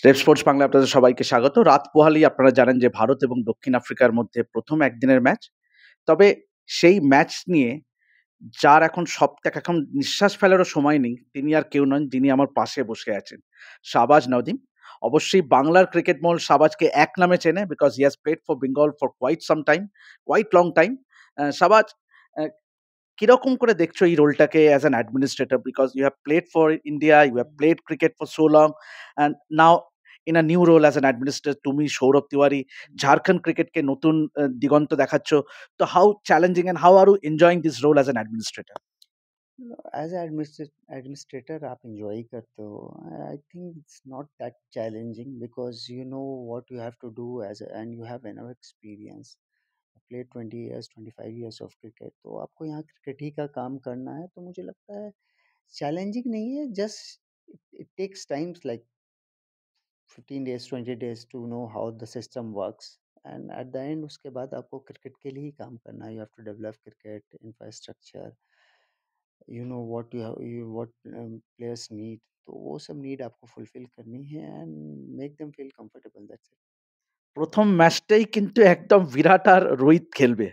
Rape sports বাংলায় আপনাদের সবাইকে স্বাগত। রাত পোহালেই আপনারা জানেন যে ভারত এবং দক্ষিণ আফ্রিকার মধ্যে ১ম একদিনের ম্যাচ। তবে সেই ম্যাচ নিয়ে যার এখন এখন নিঃশ্বাস ফেলারও সময় নেই, তিনি আর কেউ নন যিনি আমার পাশে বসে আছেন। শাহবাজ নদীম। অবশ্যই বাংলার ক্রিকেট মহল শাহবাজকে এক নামে চেনে because he has played for Bengal for quite some time, quite long time. Shahbaz, আ কিরকম করে দেখছো এই রোলটাকে as an administrator? Because you have played for India, you have played cricket for so long and now in a new role as an administrator তুমি সৌরভ তিওয়ারি ঝাড়খণ্ড ক্রিকেটকে নতুন দিগন্ত দেখাচ্ছ। তো how challenging and how are you enjoying this role as an administrator? As administrator आप enjoy ही करते हो. I think it's not that challenging because you know what you have to do as and you have enough experience. Play 20 years 25 years of cricket, तो आपको यहाँ cricket ही का काम करना है. तो मुझे लगता है चैलेंजिंग नहीं है, just it takes times like 15 days 20 days to know how the system works. And at the end उसके बाद आपको क्रिकेट के लिए ही काम करना है. You have to develop cricket infrastructure. You know what you you what players need. तो वो सब नीड आपको फुलफिल करनी है and make them feel comfortable. That's it. ১ম ম্যাচটাই কিন্তু একদম বিরাট আর রোহিত খেলবে।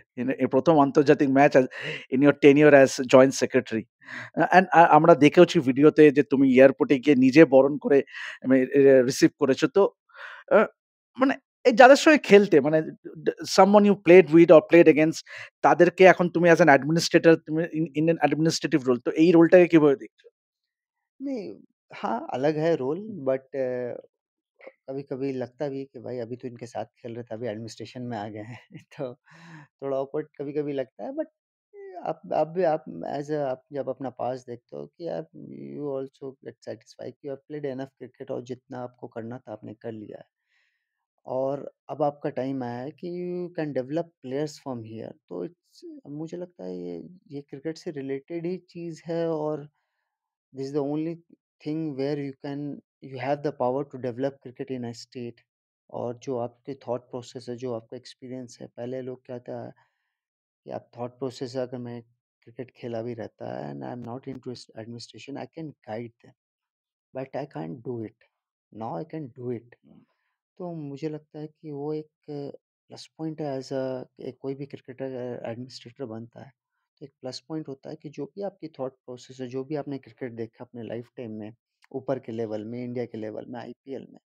প্রথম আন্তর্জাতিক match in your tenure as joint secretary. And আমরা দেখেওছি ভিডিওতে যে তুমি এয়ারপোর্টে গিয়ে নিজে বরণ করে রিসিভ করেছো। তো আ মানে এই যাদের সঙ্গে খেলতে মানে someone you played with or played against তাদেরকে এখন তুমি অ্যাজ অ্যান অ্যাডমিনিস্ট্রেটর তুমি ইন অ্যান অ্যাডমিনিস্ট্রেটিভ রোল। তো এই রোলটাকে কিভাবে देखছো? नहीं, हाँ, अलग है रोल, बट कभी कभी लगता भी है कि भाई अभी तो इनके साथ खेल रहे थे, अभी एडमिनिस्ट्रेशन में आ गए हैं. तो थोड़ा ऑकवर्ड कभी कभी लगता है. बट आप भी आप एज आप जब अपना पास देखते हो कि यार यू ऑल्सो गेट सेटिस्फाई कि you have played enough cricket और जितना आपको करना था आपने कर लिया है. और अब आपका टाइम आया है कि you can develop players from here. तो मुझे लगता है ये क्रिकेट से रिलेटेड ही चीज़ है. और this is the only thing where you have the power to develop cricket in a state. और जो आपके थॉट प्रोसेस है, जो आपका एक्सपीरियंस है, पहले लोग क्या था कि आप थॉट प्रोसेस है, अगर मैं क्रिकेट खेला भी रहता है and I am not into administration, I can guide them, but I can do it. Now I can do it. तो मुझे लगता है कि वो एक प्लस पॉइंट है. कोई भी क्रिकेटर एडमिनिस्ट्रेटर बनता है तो एक प्लस पॉइंट होता है कि जो भी आपकी थॉट प्रोसेस है, जो भी आपने क्रिकेट देखा अपने लाइफ टाइम में, ऊपर के लेवल में, इंडिया के लेवल में, आईपीएल में,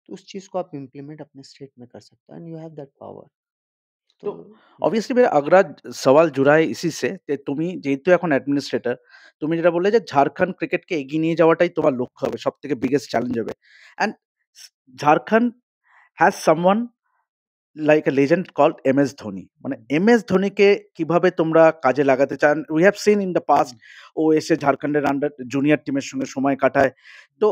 तो उस चीज़ को आप इम्प्लीमेंट अपने स्टेट में कर सकते हो and you have that power. তো तो অবভিয়াসলি मेरा अगला सवाल जुड़ा है इसी से যে তুমি যেহেতু এখন অ্যাডমিনিস্ট্রেটর, তুমি যেটা বললে যে ঝাড়খণ্ড ক্রিকেটকে এগিয়ে নিয়ে যাওয়াটাই তোমার লক্ষ্য হবে। সবথেকে বিগেস্ট চ্যালেঞ্জ হবে। And Jharkhand has someone like a legend called MS Dhoni. মানে এমএস ধোনিকে কিভাবে তোমরা কাজে লাগাতে চান? We have seen in the past ও এসে ঝাড়খণ্ডের আন্ডার জুনিয়র টিমের সঙ্গে সময় কাটায়। তো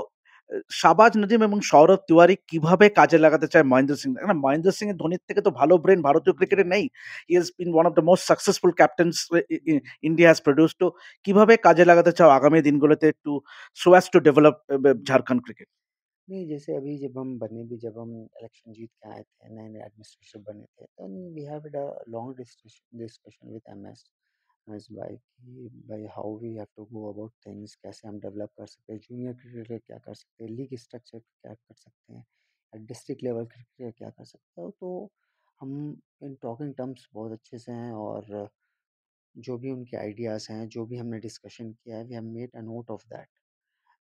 শাহবাজ নদীম এবং সৌরভ তিওয়ারি কিভাবে কাজে লাগাতে চায় মহেন্দ্র সিং? না, মহেন্দ্র সিং এর ধোনির থেকে তো ভালো ব্রেন ভারতীয় ক্রিকেটে নেই। He has been one of the most successful captains India has produced. তো কিভাবে কাজে লাগাতে চাও আগামী দিনগুলোতে একটু so as to develop Jharkhand cricket? नहीं, जैसे अभी जब हम इलेक्शन जीत के आए थे, नए नए एडमिनिस्ट्रेशन बने थे, then we have a long discussion with MS भाई कि भाई how we have to go about things, कैसे हम डेवलप कर सकते हैं, जूनियर क्रिकेट क्या कर सकते हैं, लीग स्ट्रक्चर क्या कर सकते हैं, डिस्ट्रिक्ट लेवल क्रिकेट क्या कर सकते हो. तो हम इन टॉकिंग टर्म्स बहुत अच्छे से हैं. और जो भी उनके आइडियाज़ हैं, जो भी हमने डिस्कशन किया है, we have made a note of that.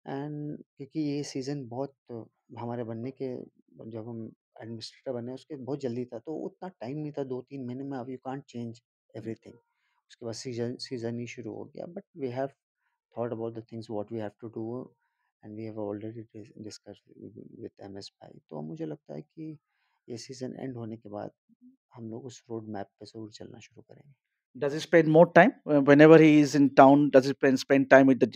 And क्योंकि ये सीज़न बहुत हमारे बनने के, जब हम एडमिनिस्ट्रेटर बने उसके बहुत जल्दी था, तो उतना टाइम नहीं था 2-3 महीने में. अब यू कांट चेंज एवरीथिंग. उसके बाद सीज़न ही शुरू हो गया. But we have thought about the things what we have to do and we have already discuss with MS भाई. तो मुझे लगता है कि ये सीज़न एंड होने के बाद हम लोग उस रोड मैप पे ज़रूर चलना शुरू करेंगे. Does he spend more time whenever he is in town? Does he spend time with the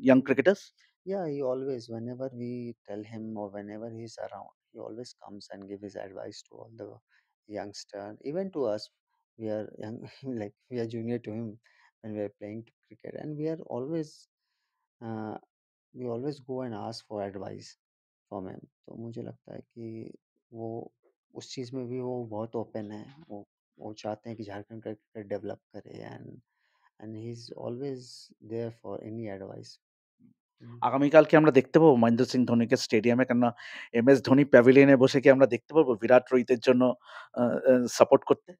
young cricketers? Yeah, he always, whenever we tell him or whenever he's around, he always comes and give his advice to all the youngster, even to us. We are young, like we are junior to him when we are playing cricket, and uh, we always go and ask for advice from him. तो मुझे लगता है कि वो उस चीज़ में भी वो बहुत ओपन है. वो चाहते हैं कि झारखंड का क्रिकेट डेवलप करे. And he is always there for any advice. हुँ। আগামীকাল কি আমরা দেখতে পাবো মহেন্দ্র সিং ধোনিকে স্টেডিয়ামে? কেননা এমএস ধোনি প্যাভিলিয়নে বসে কি আমরা দেখতে পারবো বিরাট রোহিতের জন্য আ আ সাপোর্ট করতে?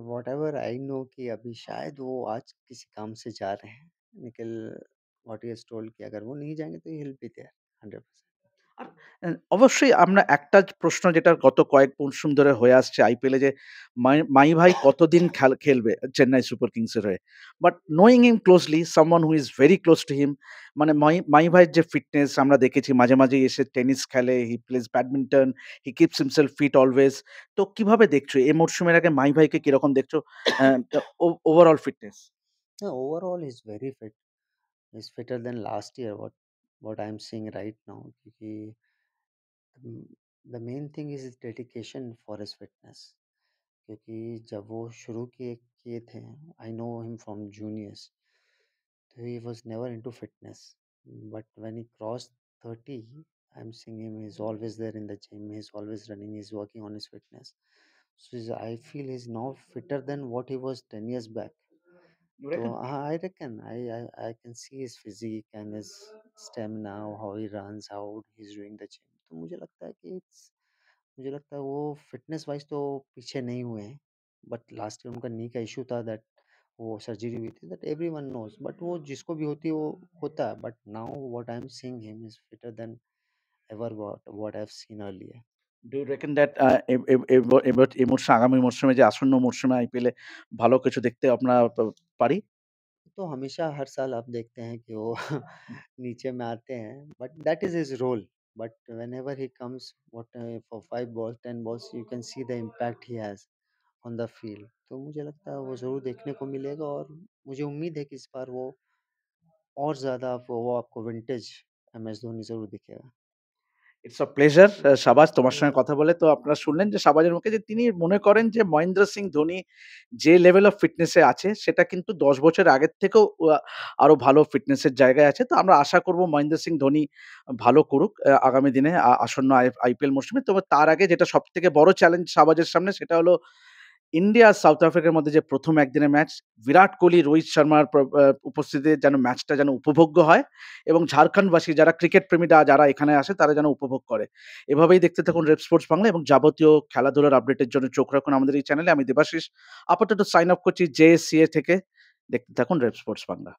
व्हाटएवर आई नो कि अभी शायद वो आज किसी काम से जा रहे हैं। Nikhil what he has told कि अगर वो नहीं जाएँगे तो ही विल बी देयर 100%। আর অবশ্যই আমরা একটা প্রশ্ন যেটা গত কয়েক মরশুম ধরে হয়ে আসছে আইপিএলে যে মাই ভাই কতদিন খেলবে চেন্নাই সুপার কিংসের হয়ে? But knowing him closely, someone who is very close to him, মানে মাই ভাইয়ের যে ফিটনেস আমরা দেখেছি মাঝে, মাঝেই এসে টেনিস খেলে, he plays badminton, he keeps himself fit always. তো কিভাবে দেখছো? এই মরশুমের আগে মাই ভাইকে কিরকম দেখছো? Uh overall fitness? No, overall he's very fit. He's fitter than last year what I'm seeing right now क्योंकि the main thing is his dedication for his fitness क्योंकि जब वो शुरू किए किए थे I know him from juniors so he was never into fitness. But when he crossed 30, I'm seeing him, he's always there in the gym, he's always running, he's working on his fitness. So I feel he's now fitter than what he was 10 years back. You So reckon? I reckon I can see his physique and his stamina, how he runs, how he's doing the gym. तो मुझे लगता है वो fitness wise तो पीछे नहीं हुए हैं बट लास्ट ईयर उनका नी का इशू था दैट वो सर्जरी हुई थी दैट एवरीवन नोज बट वो जिसको भी होती है वो होता है but now what I am seeing him is fitter than ever what I have seen earlier. Do you reckon that এ এ এব এবার এই মরশুমে আগামী মরশুমে যে আসন্ন মরশুমে আইপিএলে ভালো কিছু দেখতে আমরা পারি? तो हमेशा हर साल आप देखते हैं कि वो नीचे में आते हैं but that is his role but whenever he comes what for 5 balls 10 balls you can see the impact he has on the field तो मुझे लगता है वो ज़रूर देखने को मिलेगा और मुझे उम्मीद है कि इस बार वो और ज़्यादा वो आपको विंटेज एमएस धोनी ज़रूर दिखेगा। ইটস আ প্লেজার শাবাজ তোমার সঙ্গে কথা বলে। তো আপনারা শুনলেন যে শাবাজের মুখে যে তিনি মনে করেন যে মহেন্দ্র সিং ধোনি যে লেভেল অফ ফিটনেস এ আছে সেটা কিন্তু ১০ বছর আগের থেকেও আরো ভালো ফিটনেস এর জায়গায় আছে। তো আমরা আশা করব মহেন্দ্র সিং ধোনি ভালো করুক আগামী দিনে আসন্ন আইপিএল মরশুমে। তবে তার আগে যেটা সবথেকে বড় চ্যালেঞ্জ শাবাজের সামনে সেটা হলো ইন্ডিয়া আর সাউথ আফ্রিকার মধ্যে যে ১ম একদিনের ম্যাচ, বিরাট কোহলি, রোহিত শর্মার উপস্থিতিতে যেন ম্যাচটা যেন উপভোগ্য হয় এবং ঝাড়খণ্ডবাসী যারা ক্রিকেট প্রেমীরা যারা এখানে আসে তারা যেন উপভোগ করে। এভাবেই দেখতে থাকুন রেড স্পোর্টস বাংলা এবং যাবতীয় খেলাধুলার আপডেটের জন্য চোখ রাখুন আমাদের এই চ্যানেলে। আমি দেবাশিস আপাতত সাইন অফ করছি জেএসসিএ থেকে। দেখতে থাকুন রেড স্পোর্টস বাংলা।